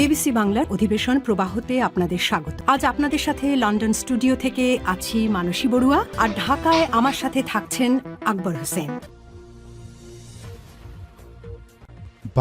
BBC বাংলার অধিবেশন প্রবাহতে আপনাদের স্বাগত। আজ আপনাদের সাথে লন্ডন স্টুডিও থেকে আছি মানসী বড়ুয়া, আর ঢাকায় আমার সাথে থাকছেন আকবর হোসেন।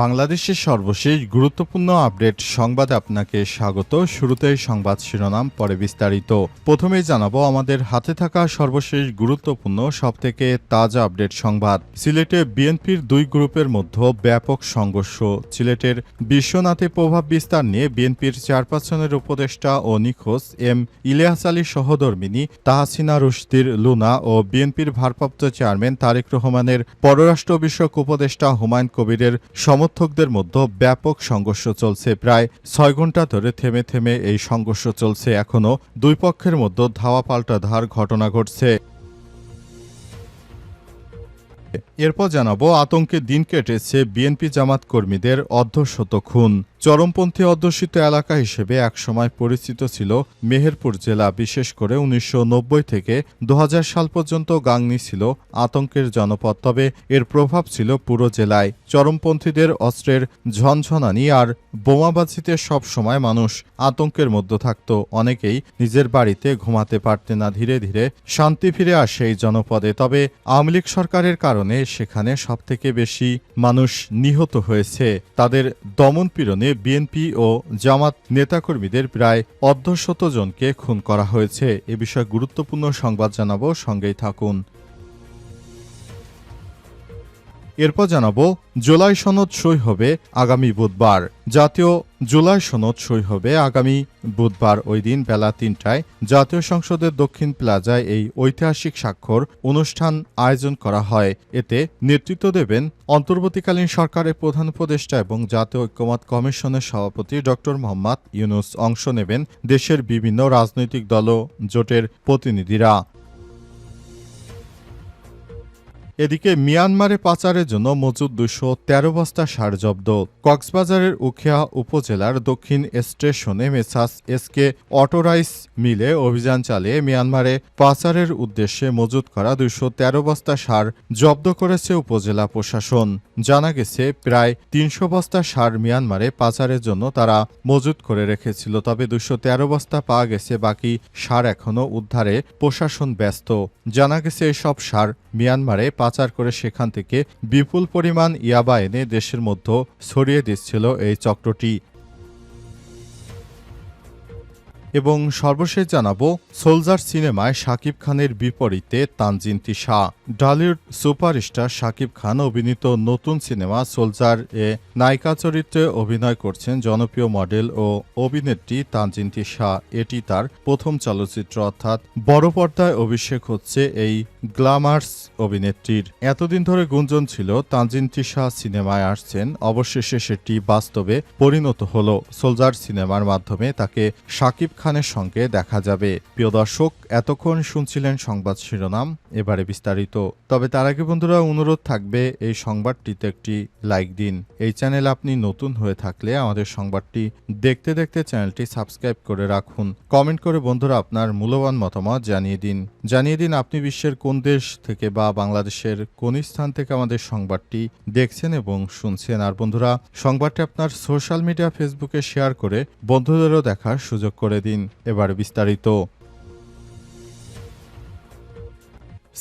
বাংলাদেশের সর্বশেষ গুরুত্বপূর্ণ আপডেট সংবাদে আপনাকে স্বাগত। শুরুতেই সংবাদ শিরোনাম, পরে বিস্তারিত। প্রথমেই জানাবো আমাদের হাতে থাকা সর্বশেষ গুরুত্বপূর্ণ সবথেকে তাজা আপডেট সংবাদ। সিলেটে বিএনপির দুই গ্রুপের মধ্যে ব্যাপক সংঘর্ষ। সিলেটের বিশ্বনাথে প্রভাব বিস্তার নিয়ে বিএনপির চেয়ারপারসনের উপদেষ্টা ও নিখোঁজ এম ইলিয়াস আলী সহধর্মিণী তাহসিনা রুশদীর লুনা ও বিএনপির ভারপ্রাপ্ত চেয়ারম্যান তারেক রহমানের পররাষ্ট্র বিষয়ক উপদেষ্টা হুমায়ুন কবিরের সমর্থকদের মধ্যে ব্যাপক সংঘর্ষ চলছে। প্রায় ৬ ঘণ্টা ধরে থেমে থেমে এই সংঘর্ষ চলছে। এখনও দুই পক্ষের মধ্যে ধাওয়া পাল্টা ধার ঘটনা ঘটছে। এরপর জানাবো আতঙ্কে দিন কেটেছে বিএনপি জামাত কর্মীদের অর্ধশত খুন। চরমপন্থী অধ্যুষিত এলাকা হিসেবে একসময় পরিচিত ছিল মেহেরপুর জেলা। বিশেষ করে ১৯৯০ থেকে ২০০০ সাল পর্যন্ত গাংনী ছিল আতঙ্কের জনপদ। তবে এর প্রভাব ছিল পুরো জেলায়। চরমপন্থীদের অস্ত্রের ঝনঝনানি আর বোমাবাজিতে সব সময় মানুষ আতঙ্কের মধ্যে থাকত। অনেকেই নিজের বাড়িতে ঘুমাতে পারতেন না। ধীরে ধীরে শান্তি ফিরে আসে এই জনপদে। তবে আওয়ামী লীগ সরকারের কারণে সেখানে সবথেকে বেশি মানুষ নিহত হয়েছে। তাদের দমনপীড়নে বিএনপি ও জামাত নেতাকর্মীদের প্রায় অর্ধশত জনকে খুন করা হয়েছে। এ বিষয়ে গুরুত্বপূর্ণ সংবাদ জানাবো, সঙ্গেই থাকুন। এরপর জানাবো জুলাই সনদ সই হবে আগামী বুধবার। জাতীয় জুলাই সনদ সই হবে আগামী বুধবার। ওই দিন বেলা ৩টায় জাতীয় সংসদের দক্ষিণ প্লাজায় এই ঐতিহাসিক স্বাক্ষর অনুষ্ঠান আয়োজন করা হয়। এতে নেতৃত্ব দেবেন অন্তর্বর্তীকালীন সরকারের প্রধান উপদেষ্টা এবং জাতীয় ঐক্যমত্য কমিশনের সভাপতি ড মোহাম্মদ ইউনূস। অংশ নেবেন দেশের বিভিন্ন রাজনৈতিক দল ও জোটের প্রতিনিধিরা। এদিকে মিয়ানমারে পাচারের জন্য মজুদ ২১৩ বস্তা সার জব্দ। কক্সবাজারের উখিয়া উপজেলার দক্ষিণ স্টেশনে মেসাস এসকে অটোরাইস মিলে অভিযান চালিয়ে মিয়ানমারে পাচারের উদ্দেশ্যে মজুত করা ২১৩ বস্তা সার জব্দ করেছে উপজেলা প্রশাসন। জানা গেছে প্রায় ৩০০ বস্তা সার মিয়ানমারে পাচারের জন্য তারা মজুত করে রেখেছিল। তবে ২১৩ বস্তা পাওয়া গেছে, বাকি সার এখনও উদ্ধারে প্রশাসন ব্যস্ত। জানা গেছে এসব সার মিয়ানমারে পাচার করে সেখান থেকে বিপুল পরিমাণ ইয়াবা এনে দেশের মধ্যে ছড়িয়ে দিচ্ছিল এই চক্রটি। এবং সর্বশেষ জানাবো সোলজার সিনেমায় শাকিব খানের বিপরীতে তানজিন তিশা। ঢালিউড সুপারস্টার শাকিব খান অভিনীত নতুন সিনেমা সোলজার এ নায়িকা চরিত্রে অভিনয় করছেন জনপ্রিয় মডেল ও অভিনেত্রী তানজিন তিশা। এটি তার প্রথম চলচ্চিত্র, অর্থাৎ বড় পর্দায় অভিষেক হচ্ছে এই গ্ল্যামার্স অভিনেত্রীর। এতদিন ধরে গুঞ্জন ছিল তানজিন তিশা সিনেমায় আসছেন, অবশেষে সেটি বাস্তবে পরিণত হলো। সোলজার সিনেমার মাধ্যমে তাকে শাকিব খানের সঙ্গে দেখা যাবে। প্রিয় দর্শক, এতক্ষণ শুনছিলেন সংবাদ শিরোনাম, এবারে বিস্তারিত। তবে তার আগে বন্ধুরা অনুরোধ থাকবে এই সংবাদটিতে একটি লাইক দিন। এই চ্যানেল আপনি নতুন হয়ে থাকলে আমাদের সংবাদটি দেখতে দেখতে চ্যানেলটি সাবস্ক্রাইব করে রাখুন। কমেন্ট করে বন্ধুরা আপনার মূল্যবান মতামত জানিয়ে দিন আপনি বিশ্বের কোন দেশ থেকে বা বাংলাদেশের কোন স্থান থেকে আমাদের সংবাদটি দেখছেন এবং শুনছেন। আর বন্ধুরা, সংবাদটি আপনার সোশ্যাল মিডিয়া ফেসবুকে শেয়ার করে বন্ধুদেরও দেখার সুযোগ করে দিন। এবারে বিস্তারিত।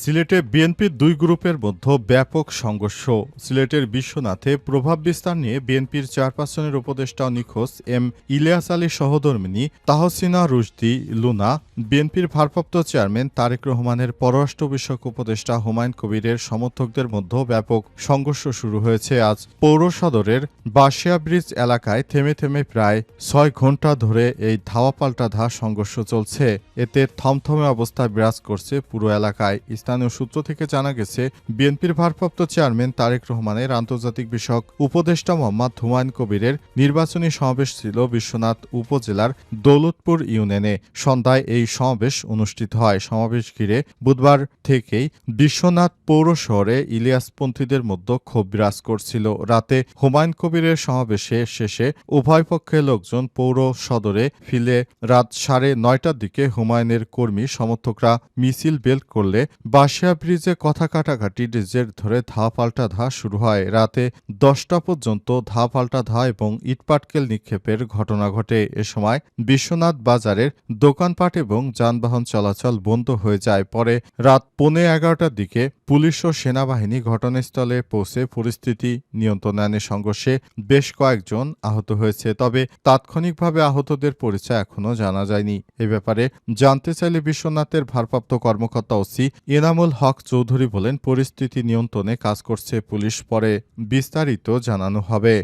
সিলেটে বিএনপির দুই গ্রুপের মধ্যে ব্যাপক সংঘর্ষ। সিলেটের বিশ্বনাথে প্রভাব বিস্তার নিয়ে বিএনপির চেয়ারপারসনের উপদেষ্টা নিখোঁজ এম ইলিয়াস আলী সহধর্মিণী তাহসিনা রুশদী লুনা, বিএনপির ভারপ্রাপ্ত চেয়ারম্যান তারেক রহমানের পররাষ্ট্র বিষয়ক উপদেষ্টা হুমায়ুন কবিরের সমর্থকদের মধ্যে ব্যাপক সংঘর্ষ শুরু হয়েছে আজ পৌর সদরের বাসিয়া ব্রিজ এলাকায়। থেমে থেমে প্রায় ৬ ঘণ্টা ধরে এই ধাওয়া পাল্টা সংঘর্ষ চলছে। এতে থমথমে অবস্থা বিরাজ করছে পুরো এলাকায়। স্থানীয় সূত্র থেকে জানা গেছে বিএনপির ভারপ্রাপ্ত চেয়ারম্যান তারেক রহমানের আন্তর্জাতিক বিষয়ক উপদেষ্টা মোহাম্মদ হুমায়ুন কবিরের নির্বাচনী সমাবেশ ছিল বিশ্বনাথ উপজেলার দৌলতপুর ইউনিয়নে। সন্ধ্যায় এই সমাবেশ অনুষ্ঠিত হয়। সমাবেশ ঘিরে বুধবার থেকেই বিশ্বনাথ পৌর শহরে ইলিয়াসপন্থীদের মধ্যে ক্ষোভ বিরাজ করছিল। রাতে হুমায়ুন কবিরের সমাবেশে শেষে উভয় পক্ষের লোকজন পৌর সদরে ফিরে রাত ৯:৩০টার দিকে হুমায়ুনের কর্মী সমর্থকরা মিছিল বের করলে বাসিয়া ব্রিজে কথা কাটাকাটি জের ধরে ধা পাল্টা ধা শুরু হয়। রাতে 10টা পর্যন্ত ধা পাল্টা ধা এবং ইটপাটকেল নিক্ষেপের ঘটনা ঘটে। এ সময় বিশ্বনাথ বাজারের দোকানপাট এবং যানবাহন চলাচল বন্ধ হয়ে যায়। পরে রাত 11:15টার দিকে পুলিশ ও সেনাবাহিনী ঘটনাস্থলে পৌঁছে পরিস্থিতি নিয়ন্ত্রণে আনে। সংঘর্ষে বেশ কয়েকজন আহত হয়েছে, তবে তাৎক্ষণিকভাবে আহতদের পরিচয় এখনও জানা যায়নি। এ ব্যাপারে জানতে চাইলে বিশ্বনাথের ভারপ্রাপ্ত কর্মকর্তা ওসি এনামুল হক চৌধুরী বলেন, পরিস্থিতি নিয়ন্ত্রণে কাজ করছে পুলিশ, পরে বিস্তারিত জানানো হবে।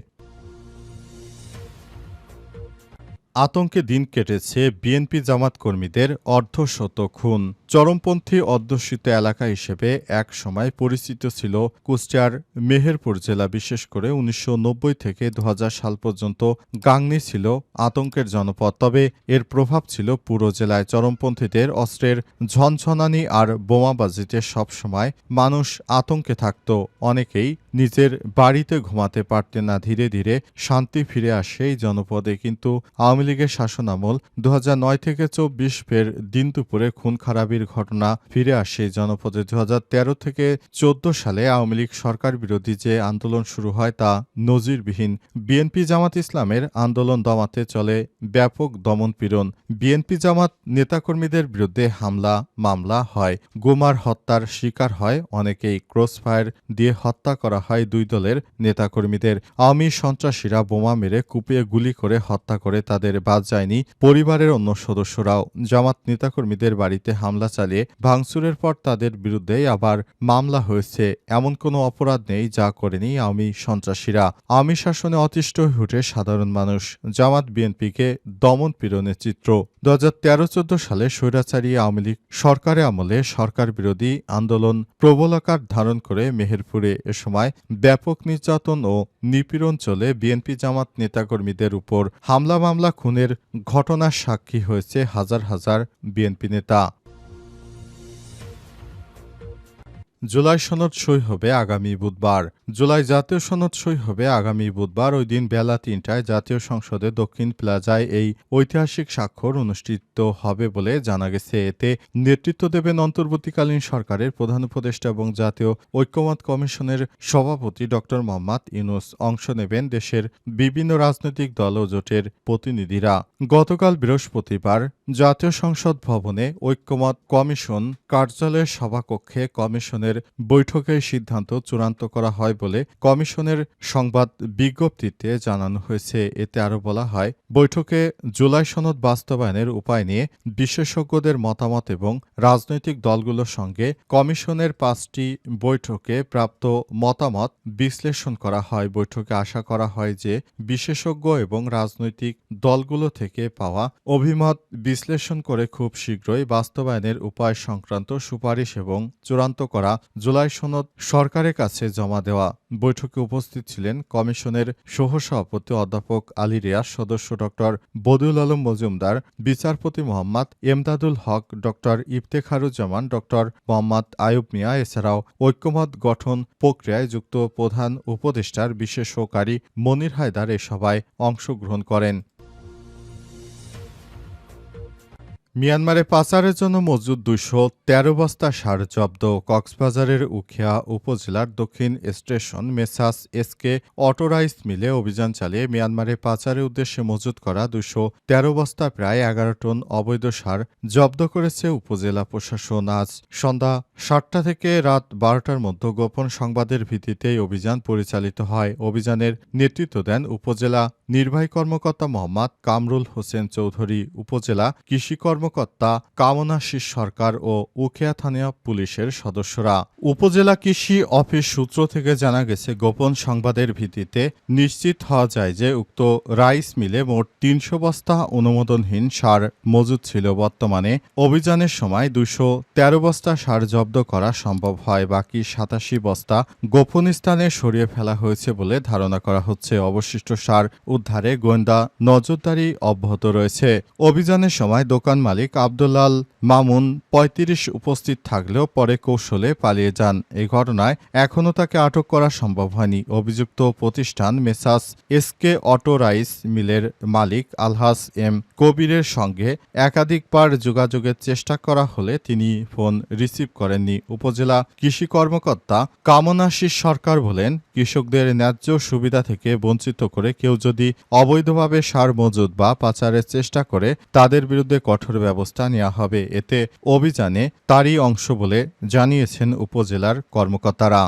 আতঙ্কে দিন কেটেছে বিএনপি জামাত কর্মীদের অর্ধশত খুন। চরমপন্থী অধ্যুষিত এলাকা হিসেবে এক সময় পরিচিত ছিল কুষ্টিয়ার মেহেরপুর জেলা। বিশেষ করে 1990 থেকে 2000 সাল পর্যন্ত গাংনী ছিল আতঙ্কের জনপদ, তবে এর প্রভাব ছিল পুরো জেলায়। চরমপন্থীদের অস্ত্রের ঝনঝনানি আর বোমাবাজিতে সবসময় মানুষ আতঙ্কে থাকত। অনেকেই নিজের বাড়িতে ঘুমাতে পারতেন না। ধীরে ধীরে শান্তি ফিরে আসে এই জনপদে, কিন্তু আওয়ামী লীগের শাসনামল 2009 থেকে 24 ফের দিন দুপুরে খুন খারাপির ঘটনা ফিরে আসে এই জনপদে। 2013 থেকে 14 সালে আওয়ামী লীগ সরকার বিরোধী যে আন্দোলন শুরু হয় তা নজিরবিহীন। বিএনপি জামাত ইসলামের আন্দোলন দমাতে চলে ব্যাপক দমনপীড়ন। বিএনপি জামাত নেতাকর্মীদের বিরুদ্ধে হামলা মামলা হয়, গুমার হত্যার শিকার হয় অনেকেই। ক্রসফায়ার দিয়ে হত্যা করা হয় দুই দলের নেতাকর্মীদের। আওয়ামী সন্ত্রাসীরা বোমা মেরে কুপিয়ে গুলি করে হত্যা করে, তাদের বাদ যায়নি পরিবারের অন্য সদস্যরাও। জামাত নেতাকর্মীদের বাড়িতে হামলা চালিয়ে ভাঙচুরের পর তাদের বিরুদ্ধে আবার মামলা হয়েছে। এমন কোনো অপরাধ নেই যা করেনি আওয়ামী সন্ত্রাসীরা। আওয়ামী শাসনে অতিষ্ঠ হয়ে ওঠে সাধারণ মানুষ। জামাত বিএনপিকে দমন পীড়নের চিত্র। 2013-14 সালে স্বৈরাচারী আওয়ামী লীগ সরকারের আমলে সরকার বিরোধী আন্দোলন প্রবল আকার ধারণ করে মেহেরপুরে। এ সময় ব্যাপক নির্যাতন ও নিপীড়ন চলে। বিএনপি জামাত নেতাকর্মীদের উপর হামলা মামলা খুনের ঘটনার সাক্ষী হয়েছে হাজার হাজার বিএনপি নেতা। জুলাই সনদ সই হবে আগামী বুধবার। জুলাই জাতীয় সনদ সই হবে আগামী বুধবার। ওই দিন বেলা 3টায় জাতীয় সংসদে দক্ষিণ প্লাজায় এই ঐতিহাসিক স্বাক্ষর অনুষ্ঠিত হবে বলে জানা গেছে। এতে নেতৃত্ব দেবেন অন্তর্বর্তীকালীন সরকারের প্রধান উপদেষ্টা এবং জাতীয় ঐক্যমত্য কমিশনের সভাপতি ড মোহাম্মদ ইউনূস। অংশ নেবেন দেশের বিভিন্ন রাজনৈতিক দল ও জোটের প্রতিনিধিরা। গতকাল বৃহস্পতিবার জাতীয় সংসদ ভবনে ঐক্যমত্য কমিশন কার্যালয়ের সভাকক্ষে কমিশনের বৈঠকে সিদ্ধান্ত চূড়ান্ত করা হয় বলে কমিশনের সংবাদ বিজ্ঞপ্তিতে জানানো হয়েছে। এতে আরও বলা হয়, বৈঠকে জুলাই সনদ বাস্তবায়নের উপায় নিয়ে বিশেষজ্ঞদের মতামত এবং রাজনৈতিক দলগুলোর সঙ্গে কমিশনের 5টি বৈঠকে প্রাপ্ত মতামত বিশ্লেষণ করা হয়। বৈঠকে আশা করা হয় যে বিশেষজ্ঞ এবং রাজনৈতিক দলগুলো থেকে পাওয়া অভিমত বিশ্লেষণ করে খুব শীঘ্রই বাস্তবায়নের উপায় সংক্রান্ত সুপারিশ এবং চূড়ান্ত করা জুলাই সনদ সরকারের কাছে জমা দেওয়া। বৈঠকে উপস্থিত ছিলেন কমিশনের সহসভাপতি অধ্যাপক আলী রিয়াজ, সদস্য ড বদিউল আলম মজুমদার, বিচারপতি মোহাম্মদ এমদাদুল হক, ড ইফতেখারুজ্জামান, ড মোহাম্মদ আয়ুব মিয়া। এছাড়াও ঐক্যমত গঠন প্রক্রিয়ায় যুক্ত প্রধান উপদেষ্টার বিশেষ সহকারী মনির হায়দার এ সভায় অংশগ্রহণ করেন। মিয়ানমারে পাচারের জন্য মজুদ 213 বস্তা সার জব্দ। কক্সবাজারের উখিয়া উপজেলার দক্ষিণ station Messrs SK auto rice মিলে অভিযান চালিয়ে মিয়ানমারে পাচারের উদ্দেশ্যে মজুত করা 213 বস্তা প্রায় 11 টন অবৈধ সার জব্দ করেছে উপজেলা প্রশাসন। আজ সন্ধ্যা 7টা থেকে রাত 12টার মধ্যে গোপন সংবাদের ভিত্তিতে অভিযান পরিচালিত হয়। অভিযানের নেতৃত্ব দেন উপজেলা নির্বাহী কর্মকর্তা মোহাম্মদ কামরুল হোসেন চৌধুরী, উপজেলা কৃষি কর্মকর্তা কামনাশিস সরকার ও উখিয়া থানা পুলিশের সদস্যরা। উপজেলা কৃষি অফিস সূত্র থেকে জানা গেছে, গোপন সংবাদের ভিত্তিতে নিশ্চিত হওয়া যায় যে উক্ত রাইস মিলে মোট 300 বস্তা অনুমোদনহীন সার মজুদ ছিল। বর্তমানে অভিযানের সময় 213 বস্তা সার জব্দ করা সম্ভব হয়। বাকি 87 বস্তা গোপন স্থানে সরিয়ে ফেলা হয়েছে বলে ধারণা করা হচ্ছে। অবশিষ্ট সার উদ্ধারে গোয়েন্দা নজরদারি অব্যাহত রয়েছে। অভিযানের সময় দোকান মালিক আব্দুল্লাল মামুন ৩৫ উপস্থিত থাকলেও পরে কৌশলে পালিয়ে যান। এই ঘটনায় এখনও তাকে আটক করা সম্ভব হয়নি। অভিযুক্ত প্রতিষ্ঠান মেসাস এসকে অটো রাইস মিলের মালিক আলহাস এম কবিরের সঙ্গে একাধিকবার যোগাযোগের চেষ্টা করা হলে তিনি ফোন রিসিভ করেননি। উপজেলা কৃষি কর্মকর্তা কামনাশিস সরকার বলেন, কৃষকদের ন্যায্য সুবিধা থেকে বঞ্চিত করে কেউ যদি অবৈধভাবে সার মজুত বা পাচারের চেষ্টা করে তাদের বিরুদ্ধে কঠোর ব্যবস্থা নেওয়া হবে। এতে অভিযানে তারই অংশ বলে জানিয়েছেন উপজেলার কর্মকর্তারা।